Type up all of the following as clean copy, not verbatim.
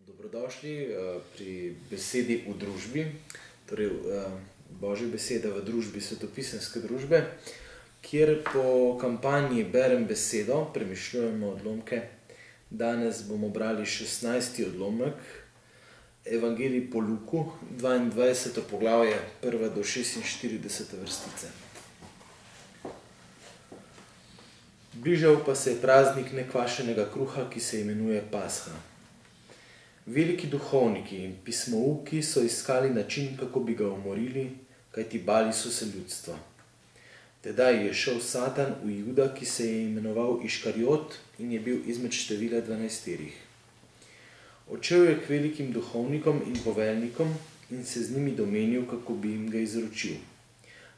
Dobrodošli pri besedi v družbi, torej Božja beseda v družbi svetopisemske družbe, kjer po kampanji Berem besedo premišljujemo odlomke. Danes bomo brali 16. odlomek, Evangelij po Luku, 22. poglavje, 1. do 46. vrstice. Bližal pa se je praznik nekvašenega kruha, ki se imenuje Pasha. Veliki duhovniki in pismouki so iskali način, kako bi ga umorili, kajti bali so se ljudstva. Tedaj je šel Satan v Juda, ki se je imenoval Iškariot in je bil izmed števila 12. Odšel je k velikim duhovnikom in poveljnikom in se z njimi domenil, kako bi jim ga izročil.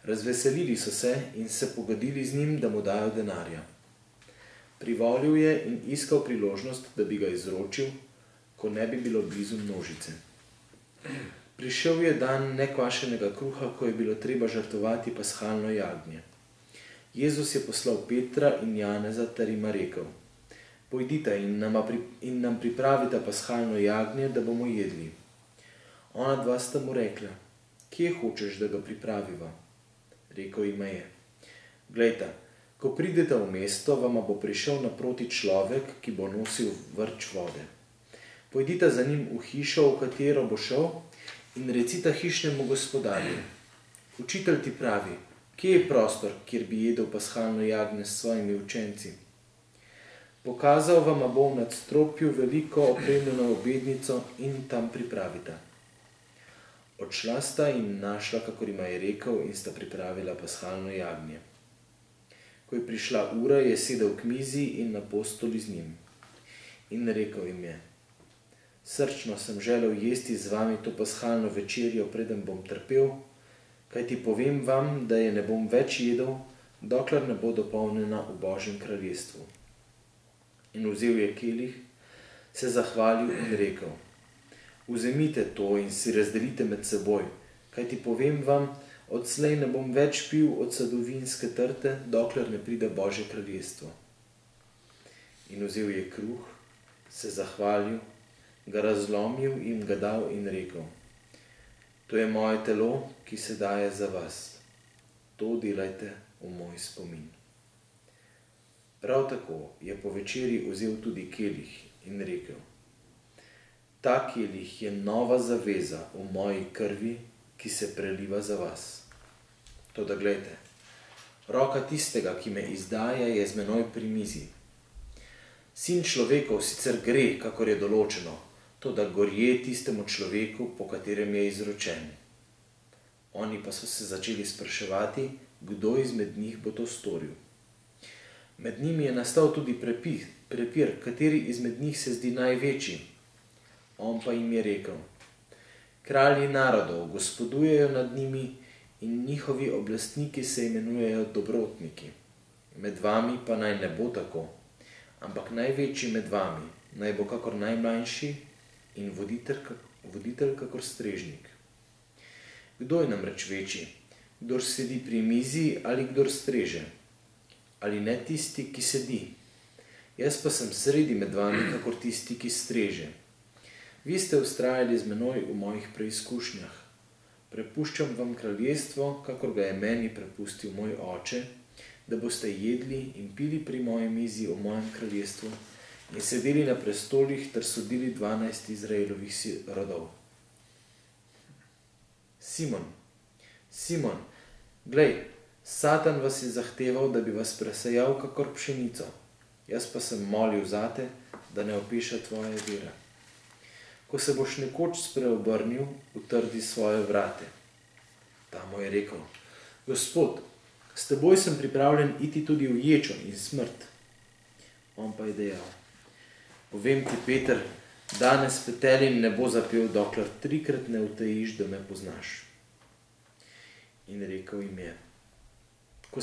Razveselili so se in se pogodili z njim, da mu dajo denarja. Privolil je in iskal priložnost, da bi ga izročil, ko ne bi bilo blizu množice. Prišel je dan nekvašenega kruha, ko je bilo treba žrtvovati pashalno jagnje. Jezus je poslal Petra in Janeza ter jima rekel: Pojdita in nam pripravita pashalno jagnje, da bomo jedli. Ona dva sta mu rekla: Kje hočeš, da ga pripraviva? Rekel jima je: Glejta, ko prideta v mesto, vama bo prišel naproti človek, ki bo nosil vrč vode. Pojdita za njim v hišo, v katero bo šel, in recita hišnemu gospodarju: Učitelj ti pravi, kje je prostor, kjer bi jedel pashalno jagnje s svojimi učenci? Pokazal vama bo v nadstropju veliko opremljeno obednico in tam pripravita. Odšla sta in našla, kakor jima je rekel, in sta pripravila pashalno jagnje. Ko je prišla ura, je sedel k mizi in apostoli z njim. In rekel jim je: Srčno sem želel jesti z vami to pashalno večerjo, preden bom trpel, kajti povem vam, da je ne bom več jedel, dokler ne bo dopolnjena v Božjem kraljestvu. In vzel je kelih, se zahvalil in rekel: Vzemite to in si razdelite med seboj, kajti povem vam, odslej ne bom več pil od sadovinske trte, dokler ne pride Božje kraljestvo. In vzel je kruh, se zahvalil, ga razlomil in ga dal in rekel: To je moje telo, ki se daje za vas. To delajte v moj spomin. Prav tako je po večeri vzel tudi kelih in rekel: Ta kelih je nova zaveza v moji krvi, ki se preliva za vas. Toda glejte, roka tistega, ki me izdaja, je z menoj pri mizi. Sin človekov sicer gre, kakor je določeno, toda gorje tistemu človeku, po katerem je izročen. Oni pa so se začeli spraševati, kdo izmed njih bo to storil. Med njimi je nastal tudi prepir, kateri izmed njih se zdi največji. On pa jim je rekel: Kralji narodov gospodujejo nad njimi in njihovi oblastniki se imenujejo dobrotniki. Med vami pa naj ne bo tako, ampak največji med vami naj bo kakor najmlajši in voditelj kakor strežnik. Kdo je namreč večji, kdor sedi pri mizi ali kdor streže? Ali ne tisti, ki sedi? Jaz pa sem sredi med vami kakor tisti, ki streže. Vi ste vztrajali z menoj v mojih preizkušnjah. Prepuščam vam kraljestvo, kakor ga je meni prepustil moj oče, da boste jedli in pili pri moji mizi v mojem kraljestvu in sedeli na prestolih ter sodili 12 Izraelovih rodov. Simon, glej, Satan vas je zahteval, da bi vas presejal kakor pšenico. Jaz pa sem molil zate, da ne opeša tvoje vere. Ko se boš nekoč spreobrnil, utrdi svoje vrate. Ta mu je rekel: Gospod, s teboj sem pripravljen iti tudi v ječo in smrt. On pa je dejal: Povem ti, Peter, danes petelin ne bo zapel, dokler 3-krat ne utajiš, da me poznaš. In rekel jim je: Ko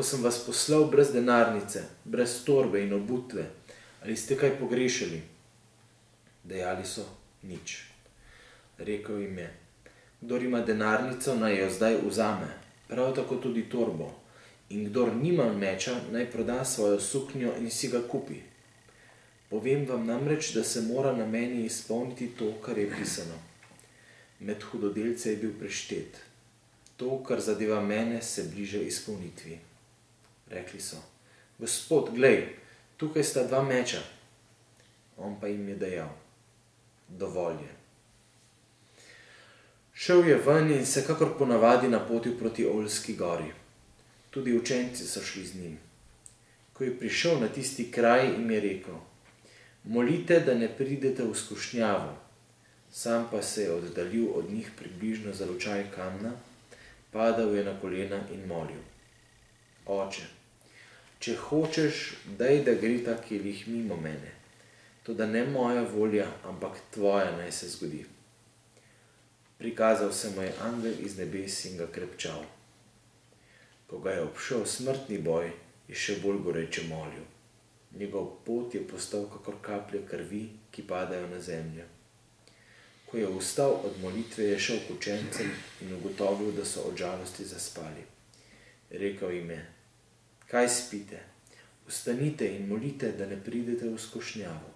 sem vas poslal brez denarnice, brez torbe in obutve, ali ste kaj pogrešali? Dejali so: Nič. Rekel jim je: Kdor ima denarnico, naj jo zdaj vzame, prav tako tudi torbo, in kdor nima meča, naj proda svojo suknjo in si ga kupi. Povem vam namreč, da se mora na meni izpolniti to, kar je pisano. Med hudodelce je bil preštet. To, kar zadeva mene, se bliža izpolnitvi. Rekli so: Gospod, glej, tukaj sta 2 meča. On pa jim je dejal: Dovolj je. Šel je ven in se kakor ponavadi napotil proti Oljski gori. Tudi učenci so šli z njim. Ko je prišel na tisti kraj, jim je rekel: Molite, da ne pridete v skušnjavo. Sam pa se je oddaljil od njih približno za lučaj kamna, padal je na kolena in molil: Oče, če hočeš, daj, da gre ta kelih mimo mene, toda ne moja volja, ampak tvoja naj se zgodi. Prikazal se mu je angel iz nebes in ga krepčal. Ko ga je obšel smrtni boj, je še bolj goreče molil. Njegov pot je postal kakor kaplje krvi, ki padajo na zemljo. Ko je vstal od molitve, je šel k učencem in ugotovil, da so od žalosti zaspali. Rekel jim je: Kaj spite? Vstanite in molite, da ne pridete v skušnjavo.